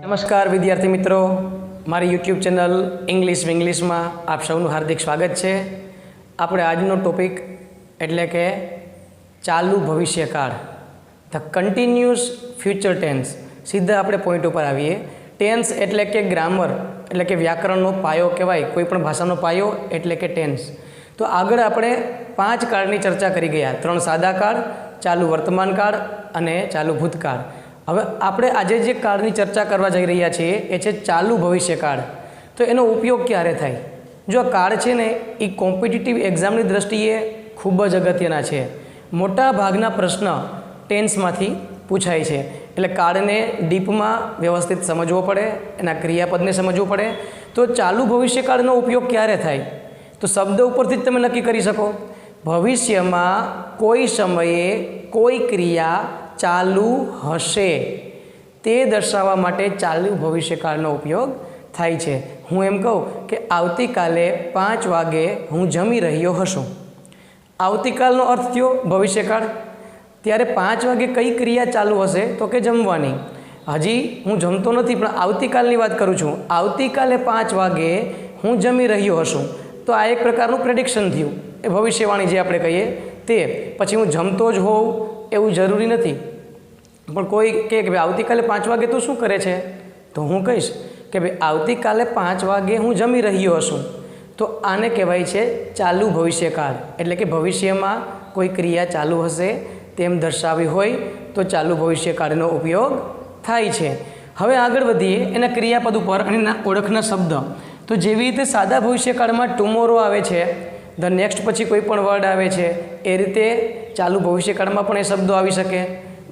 નમસ્કાર વિદ્યાર્થી મિત્રો, મારી યુટ્યુબ ચેનલ ઇંગ્લિશ વિંગ્લિશમાં આપ સૌનું હાર્દિક સ્વાગત છે. આપણે આજનો ટોપિક એટલે કે ચાલુ ભવિષ્યકાળ, ધ કન્ટિન્યુઅસ ફ્યુચર ટેન્સ. સીધા આપણે પોઈન્ટ ઉપર આવીએ. ટેન્સ એટલે કે ગ્રામર એટલે કે વ્યાકરણનો પાયો કહેવાય, કોઈ પણ ભાષાનો પાયો એટલે કે ટેન્સ. તો આગળ આપણે 5 કાળની ચર્ચા કરી ગયા, 3 સાદા કાળ, ચાલુ વર્તમાન કાળ અને ચાલુ ભૂતકાળ. હવે આપણે આજે જે કાળની ચર્ચા કરવા જઈ રહ્યા છીએ એ છે ચાલુ ભવિષ્યકાળ. તો એનો ઉપયોગ ક્યારે થાય? જો આ કાળ છે ને એ કોમ્પિટિટિવ એક્ઝામની દ્રષ્ટિએ ખૂબ જ અગત્યના છે. મોટા ભાગના પ્રશ્ન ટેન્સમાંથી પૂછાય છે, એટલે કાળને ડીપમાં વ્યવસ્થિત સમજવો પડે, એના ક્રિયાપદને સમજવું પડે. તો ચાલુ ભવિષ્યકાળનો ઉપયોગ ક્યારે થાય? તો શબ્દ ઉપરથી જ તમે નક્કી કરી શકો. ભવિષ્યમાં કોઈ સમયે કોઈ ક્રિયા ચાલુ હશે તે દર્શાવવા માટે ચાલુ ભવિષ્યકાળનો ઉપયોગ થાય છે. હું એમ કહું કે આવતીકાલે 5 વાગે હું જમી રહ્યો હશું. આવતીકાલનો અર્થ થયો ભવિષ્યકાળ. ત્યારે 5 વાગે કઈ ક્રિયા ચાલુ હશે? તો કે જમવાની. હજી હું જમતો નથી પણ આવતીકાલની વાત કરું છું. આવતીકાલે 5 વાગે હું જમી રહ્યો હશું. તો આ એક પ્રકારનું પ્રેડિક્શન થયું, એ ભવિષ્યવાણી જે આપણે કહીએ તે. પછી હું જમતો જ હોઉં એવું જરૂરી નથી, પણ કોઈ કહે કે ભાઈ આવતીકાલે 5 વાગે તું શું કરે છે? તો હું કહીશ કે ભાઈ આવતીકાલે 5 વાગે હું જમી રહ્યો હશું. તો આને કહેવાય છે ચાલુ ભવિષ્યકાળ. એટલે કે ભવિષ્યમાં કોઈ ક્રિયા ચાલુ હશે તેમ દર્શાવી હોય તો ચાલુ ભવિષ્યકાળનો ઉપયોગ થાય છે. હવે આગળ વધીએ એના ક્રિયાપદ ઉપર અને એના ઓળખના શબ્દ. તો જેવી રીતે સાદા ભવિષ્યકાળમાં ટુમોરો આવે છે, ધ નેક્સ્ટ પછી કોઈ પણ વર્ડ આવે છે, એ રીતે ચાલુ ભવિષ્યકાળમાં પણ એ શબ્દો આવી શકે.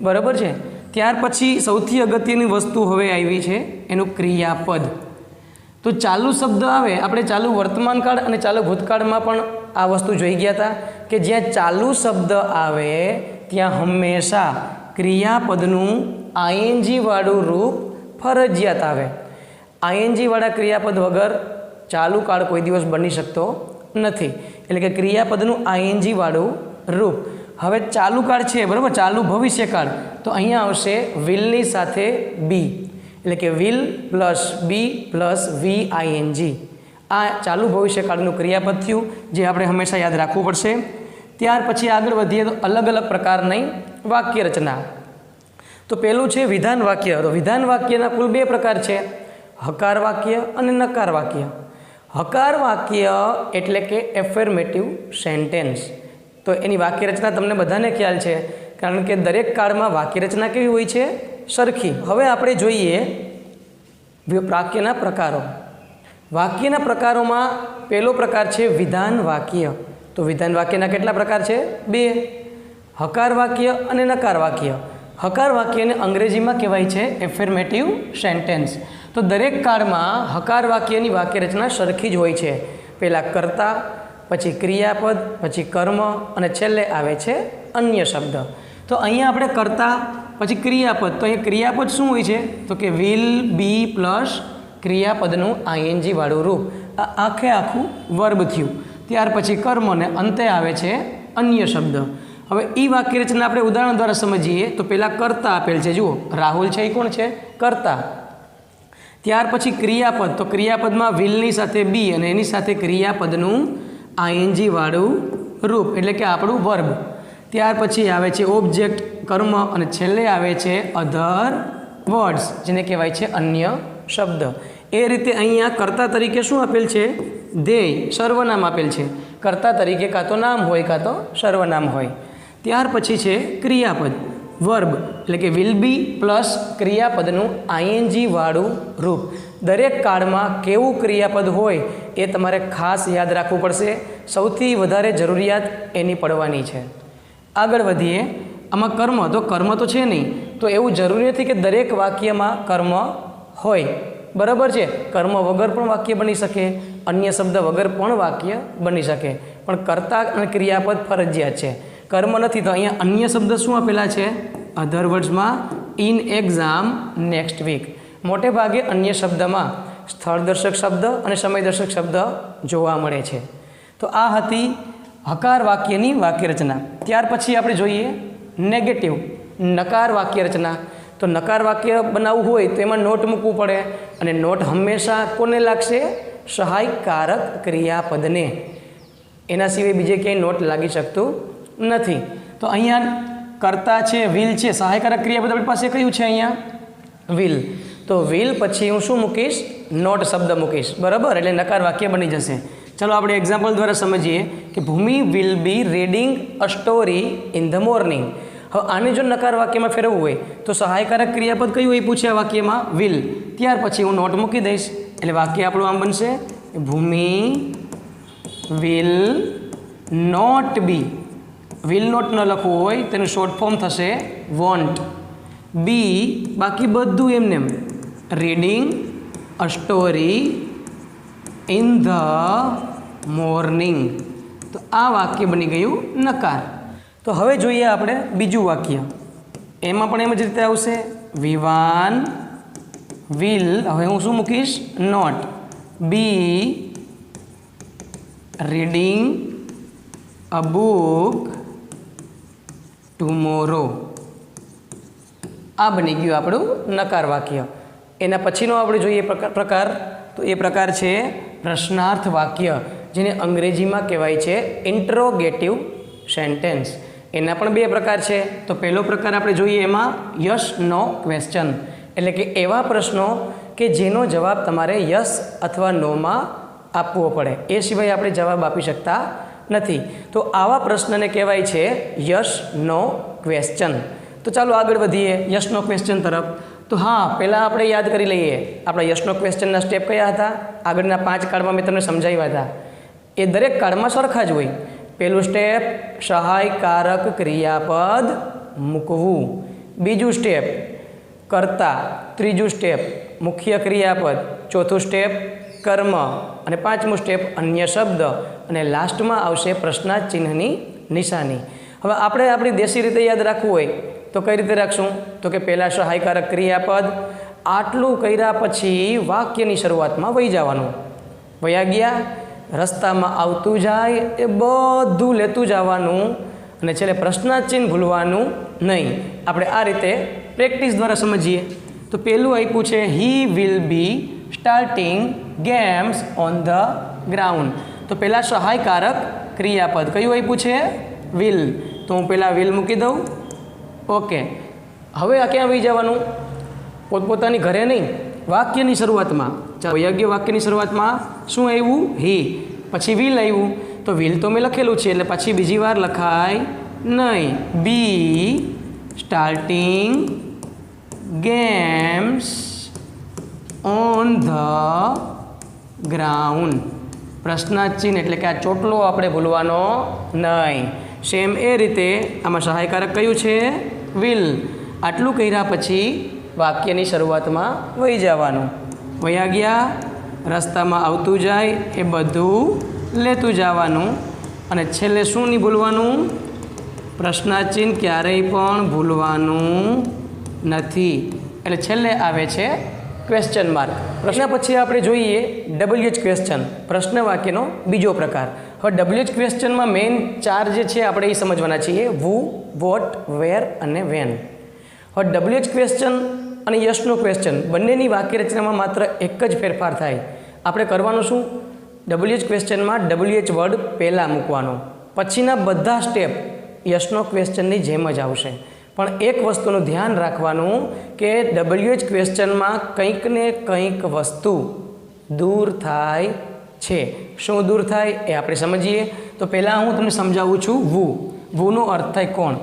બરાબર છે. ત્યાર પછી સૌથી અગત્યની વસ્તુ હવે આવી છે એનું ક્રિયાપદ. તો ચાલુ શબ્દ આવે, આપણે ચાલુ વર્તમાન કાળ અને ચાલુ ભૂતકાળમાં પણ આ વસ્તુ જોઈ ગયા હતા કે જ્યાં ચાલુ શબ્દ આવે ત્યાં હંમેશા ક્રિયાપદનું આઈએનજી વાળું રૂપ ફરજિયાત આવે. આઈએનજી વાળા ક્રિયાપદ વગર ચાલુ કાળ કોઈ દિવસ બની શકતો નથી. એટલે કે ક્રિયાપદનું આઈએનજી વાળું રૂપ. હવે ચાલુ કાળ છે, બરાબર, ચાલુ ભવિષ્યકાળ. તો અહીંયા આવશે વિલની સાથે બી, એટલે કે will plus be plus V ING. આ ચાલુ ભવિષ્યકાળનું ક્રિયાપદ થયું, જે આપણે હંમેશા યાદ રાખવું પડશે. ત્યાર પછી આગળ વધીએ તો અલગ અલગ પ્રકારની વાક્ય રચના. તો પહેલું છે વિધાન વાક્ય. તો વિધાન વાક્યના કુલ 2 પ્રકાર છે, હકાર વાક્ય અને નકાર વાક્ય. હકાર વાક્ય એટલે કે એફર્મેટિવ સેન્ટેન્સ. તો એની વાક્ય રચના તમને બધાને ખ્યાલ છે, કારણ કે દરેક કાળમાં વાક્ય રચના કેવી હોય છે? સરખી. હવે આપણે જોઈએ વાક્યના પ્રકારો. વાક્યના પ્રકારોમાં પહેલો પ્રકાર છે વિધાન વાક્ય. તો વિધાન વાક્યના કેટલા પ્રકાર છે? 2, હકાર વાક્ય અને નકાર વાક્ય. હકાર વાક્યને અંગ્રેજીમાં કહેવાય છે એફર્મેટિવ સેન્ટેન્સ. તો દરેક કાળમાં હકાર વાક્યની વાક્ય રચના સરખી જ હોય છે. પહેલાં કર્તા, પછી ક્રિયાપદ, પછી કર્મ અને છેલ્લે આવે છે અન્ય શબ્દ. તો અહીંયા આપણે કર્તા, પછી ક્રિયાપદ. તો અહીંયા ક્રિયાપદ શું હોય છે? તો કે વિલ બી પ્લસ ક્રિયાપદનું આઈએનજી વાળું રૂપ. આ આખું વર્બ થયું. ત્યાર પછી કર્મ અને અંતે આવે છે અન્ય શબ્દ. હવે એ વાક્ય રચના આપણે ઉદાહરણ દ્વારા સમજીએ. તો પહેલાં કર્તા આપેલ છે, જુઓ રાહુલ છે, એ કોણ છે? કર્તા. ત્યાર પછી ક્રિયાપદ. તો ક્રિયાપદમાં વિલની સાથે બી અને એની સાથે ક્રિયાપદનું આઈએનજી વાળું રૂપ, એટલે કે આપણું વર્બ. ત્યાર પછી આવે છે ઓબ્જેક્ટ, કર્મ અને છેલ્લે આવે છે અધર વર્ડ્સ, જેને કહેવાય છે અન્ય શબ્દ. એ રીતે અહીંયા કર્તા તરીકે શું આપેલ છે? ધ્યેય, સર્વનામ આપેલ છે. કર્તા તરીકે કાં તો નામ હોય કાં તો સર્વનામ હોય. ત્યાર પછી છે ક્રિયાપદ, વર્બ, એટલે કે વિલ બી પ્લસ ક્રિયાપદનું આઈએનજી વાળું રૂપ. દરેક કાળમાં કેવું ક્રિયાપદ હોય એ તમારે ખાસ યાદ રાખવું પડશે. સૌથી વધારે જરૂરિયાત એની પડવાની છે. આગળ વધીએ. આમાં કર્મ. તો કર્મ તો છે નહીં, તો એવું જરૂરી નથી કે દરેક વાક્યમાં કર્મ હોય. બરાબર છે. કર્મ વગર પણ વાક્ય બની શકે, અન્ય શબ્દ વગર પણ વાક્ય બની શકે, પણ કર્તા અને ક્રિયાપદ ફરજિયાત છે. કર્મ નથી તો અહીંયા અન્ય શબ્દ શું આપેલા છે? અધર વર્ડ્સમાં ઇન એક્ઝામ, નેક્સ્ટ વીક. મોટે ભાગે અન્ય શબ્દમાં સ્થળદર્શક શબ્દ અને સમયદર્શક શબ્દ જોવા મળે છે. તો આ હતી હકાર વાક્યની વાક્ય રચના. ત્યાર પછી આપણે જોઈએ નેગેટિવ, નકાર વાક્ય રચના. તો નકાર વાક્ય બનાવવું હોય તો એમાં નોટ મૂકવું પડે, અને નોટ હંમેશા કોને લાગશે? સહાયકારક ક્રિયાપદને. એના સિવાય બીજે ક્યાંય નોટ લાગી શકતું નથી. તો અહીંયા કર્તા છે, વિલ છે, સહાયકારક ક્રિયાપદ આપણી પાસે કયું છે અહીંયા? વિલ. તો વિલ પછી હું શું મૂકીશ? નોટ શબ્દ મૂકીશ, બરાબર? એટલે નકાર વાક્ય બની જશે. ચાલો આપણે એક્ઝામ્પલ દ્વારા સમજીએ કે Bhumi will be reading a story in the morning. હવે આને જો નકાર વાક્યમાં ફેરવવું હોય તો સહાયકારક ક્રિયાપદ કયું હોય પૂછે આ વાક્યમાં? વિલ. ત્યાર પછી હું નોટ મૂકી દઈશ, એટલે વાક્ય આપણું આમ બનશે: Bhumi will not be. Will not ન લખવું હોય તેનું શોર્ટ ફોર્મ થશે વોન્ટ. બી બાકી બધું એમને reading a story in the morning. તો આ વાક્ય બની ગયું નકાર. તો હવે જોઈએ આપણે બીજું વાક્ય. એમાં પણ એમ જ રીતે આવશે: વિવાન વિલ. હવે હું શું મૂકીશ? Not. Be reading a book tomorrow. આ બની ગયું આપણું નકાર વાક્ય. એના પછીનો આપણે જોઈએ પ્રકાર, તો એ પ્રકાર છે પ્રશ્નાર્થ વાક્ય, જેને અંગ્રેજીમાં કહેવાય છે ઇન્ટ્રોગેટિવ સેન્ટેન્સ. એના પણ બે પ્રકાર છે. તો પહેલો પ્રકાર આપણે જોઈએ એમાં યસ નો ક્વેશ્ચન, એટલે કે એવા પ્રશ્નો કે જેનો જવાબ તમારે યસ અથવા નોમાં આપવો પડે, એ સિવાય આપણે જવાબ આપી શકતા નથી. તો આવા પ્રશ્નને કહેવાય છે યસ નો ક્વેશ્ચન. તો ચાલો આગળ વધીએ યસ નો ક્વેશ્ચન તરફ. તો હા, પહેલાં આપણે યાદ કરી લઈએ આપણા યસ નો ક્વેશ્ચનના સ્ટેપ કયા હતા. આગળના 5 કાર્ડમાં મેં તમને સમજાવ્યા હતા. એ દરેક કાર્ડમાં સરખા જ હોય. પહેલું સ્ટેપ સહાયકારક ક્રિયાપદ મૂકવું. બીજું સ્ટેપ કર્તા. ત્રીજું સ્ટેપ મુખ્ય ક્રિયાપદ. ચોથું સ્ટેપ કર્મ. અને પાંચમું સ્ટેપ અન્ય શબ્દ. અને લાસ્ટમાં આવશે પ્રશ્નાર્થ ચિહ્નની નિશાની. હવે આપણે આપણી દેશી રીતે યાદ રાખવું હોય તો કઈ રીતે રાખશું? તો કે પહેલાં સહાયકારક ક્રિયાપદ, આટલું કર્યા પછી વાક્યની શરૂઆતમાં વહી જવાનું. વયા ગયા, રસ્તામાં આવતું જાય એ બધું લેતું જવાનું, અને છેલ્લે પ્રશ્નાર્થ ચિહ્ન ભૂલવાનું નહીં. આપણે આ રીતે પ્રેક્ટિસ દ્વારા સમજીએ. તો પહેલું આપ્યું છે he will be starting games on the ground. તો પહેલાં સહાયકારક ક્રિયાપદ કયું આપ્યું છે? વિલ. તો હું પહેલાં વિલ મૂકી દઉં. ઓકે, હવે આ ક્યાં વહી જવાનું? પોતપોતાની ઘરે નહીં, વાક્યની શરૂઆતમાં. ચાલો, યોગ્ય વાક્યની શરૂઆતમાં શું આવ્યું? હી. પછી વિલ આવ્યું. તો વિલ તો મેં લખેલું છે એટલે પછી બીજી વાર લખાય નહીં. Be starting games on the ground. પ્રશ્નાર્થ ચિહ્ન એટલે કે આ ચોટલો આપણે ભૂલવાનો નહીં. સેમ એ રીતે આમાં સહાયકારક કયું છે? વિલ. આટલું કર્યા પછી વાક્યની શરૂઆતમાં વહી જવાનું. વયા ગયા, રસ્તામાં આવતું જાય એ બધું લેતું જવાનું, અને છેલ્લે શું નહીં ભૂલવાનું? પ્રશ્નાર્થ ચિહ્ન ક્યારેય પણ ભૂલવાનું નથી. એટલે છેલ્લે આવે છે ક્વેશ્ચન માર્ક. પ્રશ્ન પછી આપણે જોઈએ WH ક્વેશ્ચન, પ્રશ્ન વાક્યનો બીજો પ્રકાર. હવે WH ક્વેશ્ચનમાં મેઇન 4 જે છે આપણે એ સમજવાના છીએ: વુ, વોટ, વેર અને વેન. હવે WH ક્વેશ્ચન અને યસનો ક્વેશ્ચન બંનેની વાક્ય રચનામાં માત્ર એક જ ફેરફાર થાય. આપણે કરવાનું શું? WH ક્વેશ્ચનમાં WH વર્ડ પહેલાં મૂકવાનો, પછીના બધા સ્ટેપ યસનો ક્વેશ્ચનની જેમ જ આવશે. પણ એક વસ્તુનું ધ્યાન રાખવાનું કે WH ક્વેશ્ચનમાં કંઈક ને કંઈક વસ્તુ દૂર થાય છે. શું દૂર થાય એ આપણે સમજીએ. તો પહેલાં હું તમને સમજાવું છું વુ. વુનો અર્થ થાય કોણ.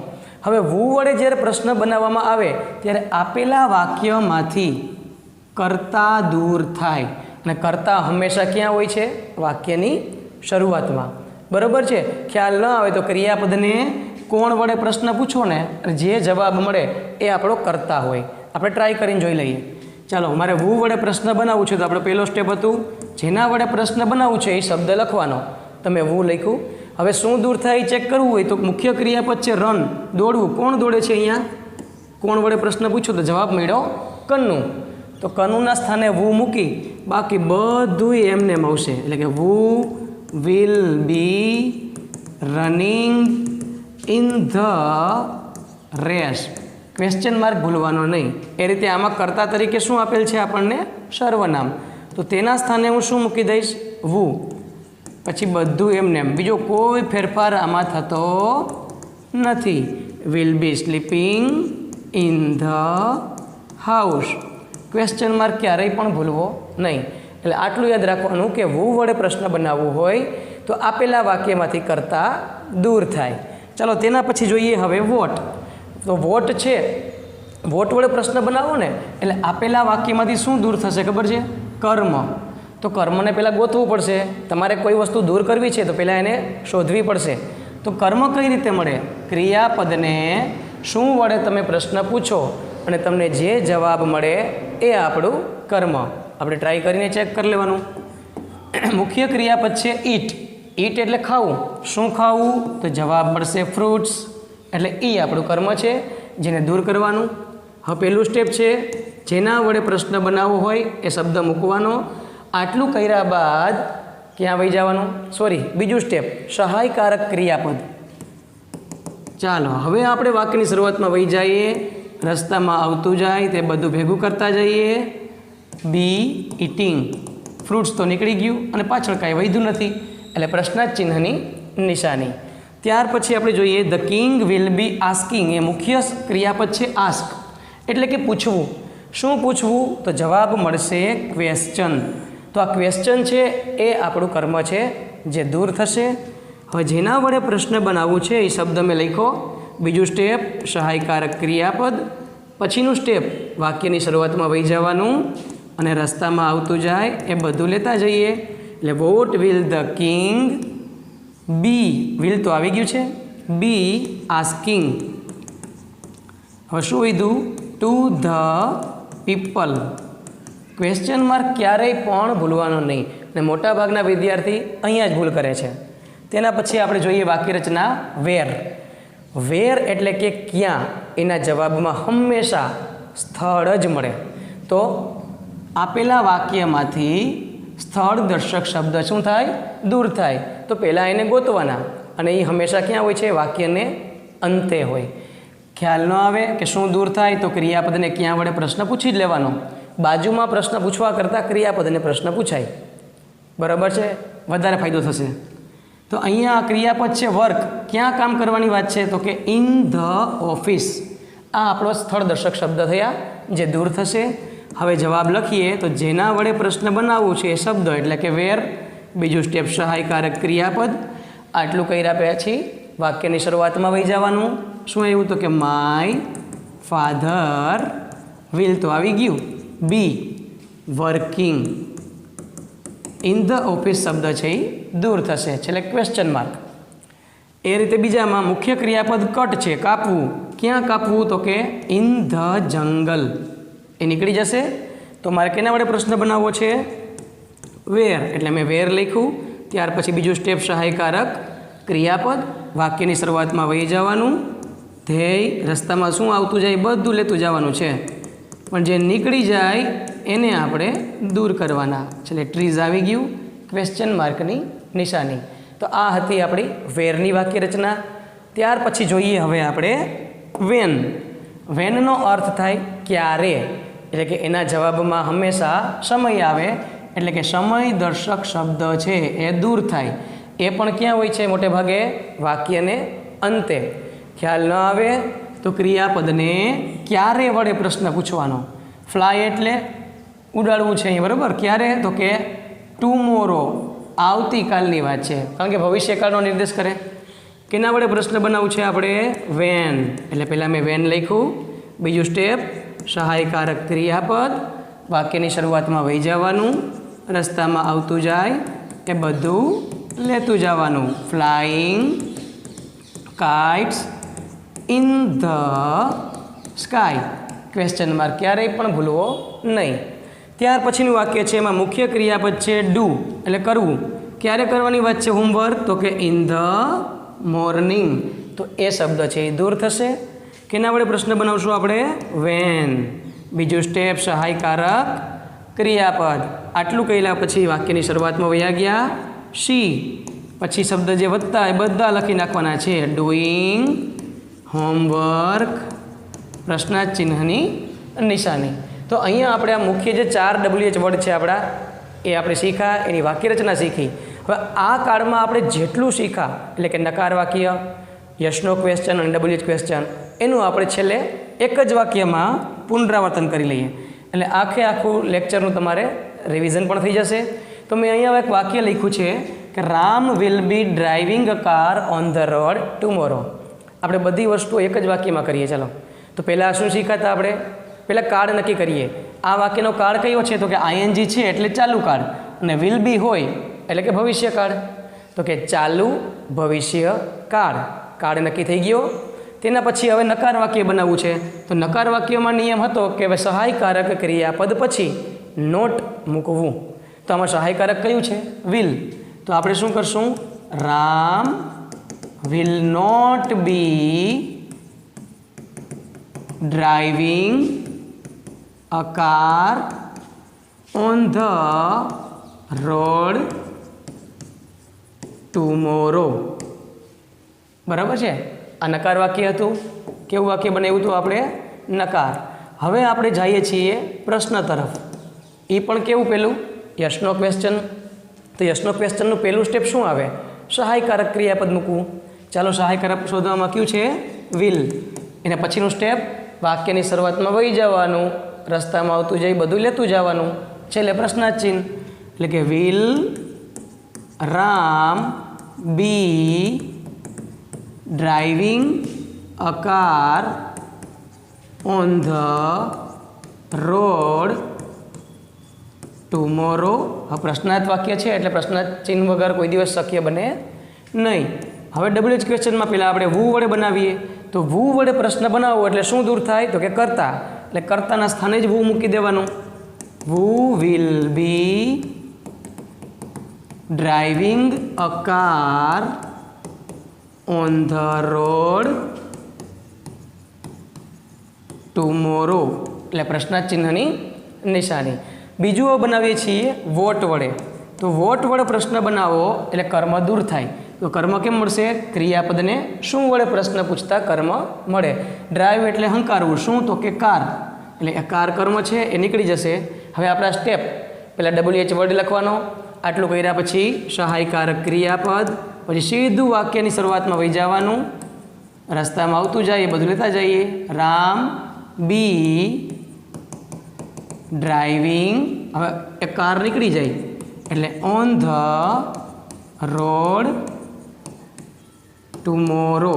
હવે વુ વડે જ્યારે પ્રશ્ન બનાવવામાં આવે ત્યારે આપેલા વાક્યમાંથી કર્તા દૂર થાય, અને કર્તા હંમેશા ક્યાં હોય છે? વાક્યની શરૂઆતમાં. બરાબર છે? ખ્યાલ ન આવે તો ક્રિયાપદને કોણ વડે પ્રશ્ન પૂછો ને, જે જવાબ મળે એ આપણો કર્તા હોય. આપણે ટ્રાય કરીને જોઈ લઈએ. ચાલો, મારે વુ વડે પ્રશ્ન બનાવવું છે તો આપણો પહેલો સ્ટેપ હતું જેના વડે પ્રશ્ન બનાવવું છે એ શબ્દ લખવાનો. તમે વુ લખ્યું. હવે શું દૂર થાય ચેક કરવું હોય તો મુખ્ય ક્રિયાપદ છે રન, દોડવું. કોણ દોડે છે અહીંયા? કોણ વડે પ્રશ્ન પૂછ્યો તો જવાબ મળ્યો કન્નુ. તો કન્નુના સ્થાને વુ મૂકી બાકી બધું એમને આવશે. એટલે કે we will be running in the race. Question mark ભૂલવાનો નહીં. એ રીતે આમાં કર્તા તરીકે શું આપેલ છે આપણને? સર્વનામ. તો તેના સ્થાને હું શું મૂકી દઈશ? વુ. પછી બધું એમને એમ, બીજો કોઈ ફેરફાર આમાં થતો નથી. Will be sleeping in the house. Question mark ક્યારેય પણ ભૂલવો નહીં. એટલે આટલું યાદ રાખવાનું કે વુ વડે પ્રશ્ન બનાવવું હોય તો આપેલા વાક્યમાંથી કરતા દૂર થાય. ચાલો તેના પછી જોઈએ હવે વોટ. તો વોટ છે, વોટ વડે પ્રશ્ન બનાવો ને એટલે આપેલા વાક્યમાંથી શું દૂર થશે ખબર છે? કર્મ. તો કર્મને પહેલાં ગોતવું પડશે. તમારે કોઈ વસ્તુ દૂર કરવી છે તો પહેલાં એને શોધવી પડશે. તો કર્મ કઈ રીતે મળે? ક્રિયાપદને શું વડે તમે પ્રશ્ન પૂછો અને તમને જે જવાબ મળે એ આપણું કર્મ. આપણે ટ્રાય કરીને ચેક કરી લેવાનું. મુખ્ય ક્રિયાપદ છે ઈટ. ઈટ એટલે ખાવું. શું ખાવું? તો જવાબ મળશે ફ્રૂટ્સ. એટલે એ આપણું કર્મ છે જેને દૂર કરવાનું. હવે પહેલું સ્ટેપ છે જેના વડે પ્રશ્ન બનાવવો હોય એ શબ્દ મૂકવાનો. આટલું કર્યા બાદ ક્યાં વહી જવાનું? સોરી, બીજું સ્ટેપ સહાયકારક ક્રિયાપદ. ચાલો હવે આપણે વાક્યની શરૂઆતમાં વહી જઈએ. રસ્તામાં આવતું જાય તે બધું ભેગું કરતા જઈએ. બી ઇટિંગ. ફ્રૂટ્સ તો નીકળી ગયું અને પાછળ કાંઈ વધ્યું નથી એટલે પ્રશ્નાર્થ ચિહ્નની નિશાની. ત્યાર પછી આપણે જોઈએ the king will be asking. એ મુખ્ય ક્રિયાપદ છે આસ્ક એટલે કે પૂછવું. શું પૂછવું? તો જવાબ મળશે ક્વેશ્ચન. તો આ ક્વેશ્ચન છે એ આપણું કર્મ છે જે દૂર થશે. હવે જેના વડે પ્રશ્ન બનાવવું છે એ શબ્દ મેં લખ્યો. બીજું સ્ટેપ સહાયકારક ક્રિયાપદ. પછીનું સ્ટેપ વાક્યની શરૂઆતમાં વહી જવાનું અને રસ્તામાં આવતું જાય એ બધું લેતા જઈએ. એટલે what will the king be. Will તો આવી ગયું છે. Be asking. હવે શું કીધું? To the people. Question mark ક્યારેય પણ ભૂલવાનો નહીં. અને મોટાભાગના વિદ્યાર્થી અહીંયા જ ભૂલ કરે છે. તેના પછી આપણે જોઈએ વાક્ય રચના વેર. વેર એટલે કે ક્યાં. એના જવાબમાં હંમેશા સ્થળ જ મળે. તો આપેલા વાક્યમાંથી સ્થળ દર્શક શબ્દ શું થાય? દૂર થાય. તો પહેલાં એને ગોતવાના અને એ હંમેશા ક્યાં હોય છે? વાક્યને અંતે હોય. ખ્યાલ ન આવે કે શું દૂર થાય તો ક્રિયાપદને ક્યાં વડે પ્રશ્ન પૂછી જ લેવાનો. બાજુમાં પ્રશ્ન પૂછવા કરતાં ક્રિયાપદને પ્રશ્ન પૂછાય. બરાબર છે? વધારે ફાયદો થશે. તો અહીંયા ક્રિયાપદ છે વર્ક. ક્યાં કામ કરવાની વાત છે? તો કે ઇન ધ ઓફિસ. આ આપણો સ્થળ દર્શક શબ્દ થયા જે દૂર થશે. હવે જવાબ લખીએ તો જેના વડે પ્રશ્ન બનાવવું છે એ શબ્દ એટલે કે વેર. બીજું સ્ટેપ સહાયકારક ક્રિયાપદ. આટલું કર્યા પછી વાક્યની શરૂઆતમાં વહી જવાનું. શું એવું? તો કે માય ફાધર વિલ તો આવી ગયું. બી વર્કિંગ. ઇન ધ ઓફિસ શબ્દ છે એ દૂર થશે છેલ્લે ક્વેશ્ચન માર્ક. એ રીતે બીજામાં મુખ્ય ક્રિયાપદ કટ છે, કાપવું. ક્યાં કાપવું? તો કે ઇન ધ જંગલ. એ નીકળી જશે. તો મારે કેના વડે પ્રશ્ન બનાવવો છે? વેર. એટલે મેં વેર લખ્યું. ત્યાર પછી બીજું સ્ટેપ સહાયકારક ક્રિયાપદ. વાક્યની શરૂઆતમાં વહી જવાનું. ધ્યેય રસ્તામાં શું આવતું જાય બધું લેતું જવાનું છે પણ જે નીકળી જાય એને આપણે દૂર કરવાના. એટલે ટ્રીઝ આવી ગયું. ક્વેશ્ચન માર્કની નિશાની. તો આ હતી આપણી વેરની વાક્ય રચના. ત્યાર પછી જોઈએ હવે આપણે વેન. વેનનો અર્થ થાય ક્યારે. એટલે કે એના જવાબમાં હંમેશા સમય આવે. એટલે કે સમય દર્શક શબ્દ છે એ દૂર થાય. એ પણ ક્યાં હોય છે? મોટે ભાગે વાક્યને અંતે. ખ્યાલ ન આવે તો ક્રિયાપદને ક્યારે વડે પ્રશ્ન પૂછવાનો. ફ્લાય એટલે ઉડાડવું છે અહીં. બરાબર? ક્યારે? તો કે ટુમોરો. આવતીકાલની વાત છે કારણ કે ભવિષ્યકાળનો નિર્દેશ કરે. કેના વડે પ્રશ્ન બનાવવું છે આપણે? વેન. એટલે પહેલાં મેં વેન લખ્યું. બીજું સ્ટેપ સહાયકારક ક્રિયાપદ. વાક્યની શરૂઆતમાં વહી જવાનું. રસ્તામાં આવતું જાય એ બધું લેતું જવાનું. Flying kites in the sky. Question mark ક્યારેય પણ ભૂલવો નહીં. ત્યાર પછીનું વાક્ય છે એમાં મુખ્ય ક્રિયાપદ છે ડુ એટલે કરવું. ક્યારે કરવાની વાત છે? હોમવર્ક. તો કે ઇન ધ મોર્નિંગ. તો એ શબ્દ છે એ દૂર થશે. કેના વડે પ્રશ્ન બનાવશું આપણે? વેન. બીજું સ્ટેપ સહાયકારક ક્રિયાપદ. આટલું કહેલા પછી વાક્યની શરૂઆતમાં વયા ગયા શી. પછી શબ્દ જે વધતા એ બધા લખી નાખવાના છે. ડુઈંગ હોમવર્ક પ્રશ્નાર્થ ચિહ્નની નિશાની. તો અહીંયા આપણે આ મુખ્ય જે 4 WH વર્ડ છે આપણા એ આપણે શીખા, એની વાક્યરચના શીખી. હવે આ કાળમાં આપણે જેટલું શીખા એટલે કે નકાર વાક્ય, યશનો ક્વેશ્ચન અને WH ક્વેશ્ચન એનું આપણે છેલ્લે એક જ વાક્યમાં પુનરાવર્તન કરી લઈએ. એટલે આખું લેક્ચરનું તમારે રિવિઝન પણ થઈ જશે. તો મેં અહીંયા એક વાક્ય લખ્યું છે કે Ram will be driving a car on the road tomorrow. આપણે બધી વસ્તુઓ એક જ વાક્યમાં કરીએ. ચાલો, તો પહેલાં શું શીખાતા આપણે? પહેલાં કાળ નક્કી કરીએ. આ વાક્યનો કાળ કયો છે? તો કે ING છે એટલે ચાલુ કાળ, અને વિલ બી હોય એટલે કે ભવિષ્ય કાળ. તો કે ચાલુ ભવિષ્ય કાળ, કાળ નક્કી થઈ ગયો. તેના પછી હવે નકાર વાક્ય બનાવવું છે. તો નકાર વાક્યમાં નિયમ હતો કે હવે સહાયકારક ક્રિયાપદ પછી નોટ મૂકવું. તો આમાં સહાયકારક કયું છે? વિલ. તો આપણે શું કરશું? Ram will not be driving a car on the road tomorrow. બરાબર છે? આ નકાર વાક્ય હતું. કેવું વાક્ય બનાવ્યું હતું આપણે? નકાર. હવે આપણે જઈએ છીએ પ્રશ્ન તરફ. એ પણ કેવું? પેલું યશનો ક્વેશ્ચન. તો યશનો ક્વેશ્ચનનું પહેલું સ્ટેપ શું આવે? સહાયકારક ક્રિયાપદ મૂકવું. ચાલો, સહાયકારક શોધવામાં કયું છે? વિલ. એના પછીનું સ્ટેપ વાક્યની શરૂઆતમાં વહી જવાનું, રસ્તામાં આવતું જઈ બધું લેતું જવાનું, છેલ્લે પ્રશ્નાર્થ ચિહ્ન. એટલે કે will Ram be driving a car on the road tomorrow. આ પ્રશ્નાર્થ વાક્ય છે એટલે પ્રશ્નાર્થ ચિહ્ન વગર કોઈ દિવસ શક્ય બને નહીં. હવે WH ક્વેશ્ચનમાં પહેલાં આપણે વુ વડે બનાવીએ. તો વુ વડે પ્રશ્ન બનાવવો એટલે શું દૂર થાય? તો કે કર્તા. એટલે કર્તાના સ્થાને જ વુ મૂકી દેવાનું. વુ will B driving a car on the road tomorrow. એટલે પ્રશ્નાર્થ ચિહ્નની નિશાની. બીજું બનાવીએ છીએ વોટ વડે. તો વોટ વડે પ્રશ્ન બનાવો એટલે કર્મ દૂર થાય. તો કર્મ કેમ મળશે? ક્રિયાપદને શું વડે પ્રશ્ન પૂછતા કર્મ મળે. ડ્રાઈવ એટલે હંકારવું. શું? તો કે કાર. એટલે એ કાર કર્મ છે એ નીકળી જશે. હવે આપણા સ્ટેપ પહેલાં WH વર્ડ લખવાનો. આટલું કર્યા પછી સહાયકારક ક્રિયાપદ, પછી સીધું વાક્યની શરૂઆતમાં વહી જવાનું, રસ્તામાં આવતું જાય એ બધું લેતા જઈએ. Ram be driving. હવે એ કાર નીકળી જાય એટલે ઓન ધ રોડ ટુમોરો.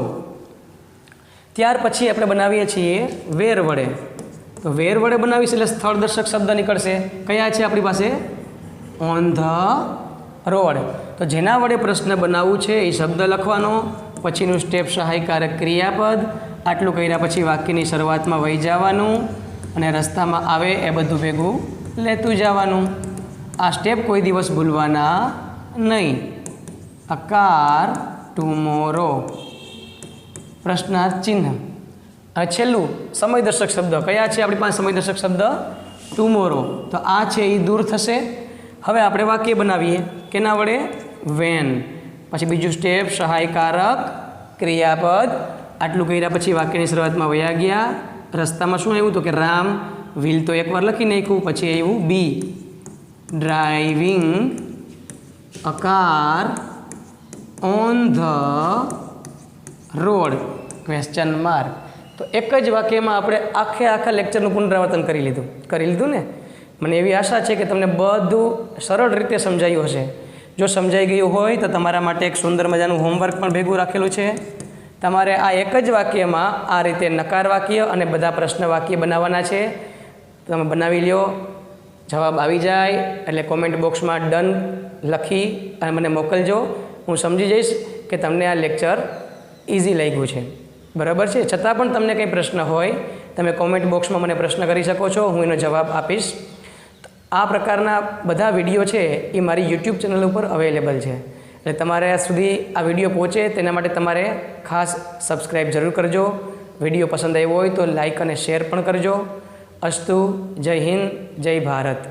ત્યાર પછી આપણે બનાવીએ છીએ વેર વડે. તો વેર વડે બનાવીશ એટલે સ્થળ દર્શક શબ્દ નીકળશે. કયા છે આપણી પાસે? On the road. તો જેના વડે પ્રશ્ન બનાવવું છે એ શબ્દ લખવાનો. પછીનું સ્ટેપ સહાયકારક ક્રિયાપદ. આટલું કર્યા પછી વાક્યની શરૂઆતમાં વહી જવાનું અને રસ્તામાં આવે એ બધું ભેગું લેતું જવાનું. આ સ્ટેપ કોઈ દિવસ ભૂલવાના નહીં. A car tomorrow. પ્રશ્નાર્થ ચિહ્ન. અને છેલ્લું સમયદર્શક શબ્દ. કયા છે આપણી પાસે સમયદર્શક શબ્દ? ટુમોરો. તો આ છે એ દૂર થશે. હવે આપણે વાક્ય બનાવીએ. કેના વડે? વેન. પછી બીજું સ્ટેપ સહાયકારક ક્રિયાપદ. આટલું કર્યા પછી વાક્યની શરૂઆતમાં વયા ગયા. રસ્તામાં શું આવ્યું? તો કે રામ. વિલ તો એકવાર લખી નાખ્યું. પછી આવ્યું be driving a car on the road question mark. તો એક જ વાક્યમાં આપણે આખા લેક્ચરનું પુનરાવર્તન કરી લીધું ને. મને એવી આશા છે કે તમને બધું સરળ રીતે સમજાયું હશે. જો સમજાઈ ગયું હોય તો તમારા માટે એક સુંદર મજાનું હોમવર્ક પણ ભેગું રાખેલું છે. તમારે આ એક જ વાક્યમાં આ રીતે નકાર વાક્ય અને બધા પ્રશ્ન વાક્ય બનાવવાના છે. તમે બનાવી લ્યો. જવાબ આવી જાય એટલે કોમેન્ટ બોક્સમાં ડન લખી અને મને મોકલજો. હું સમજી જઈશ કે તમને આ લેક્ચર ઇઝી લાગ્યું છે. બરાબર છે? છતાં પણ તમને કંઈ પ્રશ્ન હોય તમે કોમેન્ટ બોક્સમાં મને પ્રશ્ન કરી શકો છો. હું એનો જવાબ આપીશ. આ પ્રકારના બધા વિડીયો છે એ મારી YouTube ચેનલ ઉપર અવેલેબલ છે. એટલે તમારે સુધી આ વિડીયો પહોંચે તેના માટે તમારે ખાસ સબસ્ક્રાઈબ જરૂર કરજો. વિડીયો પસંદ આવ્યો હોય તો લાઈક અને શેર પણ કરજો. અસ્તુ. જય હિન્દ, જય ભારત.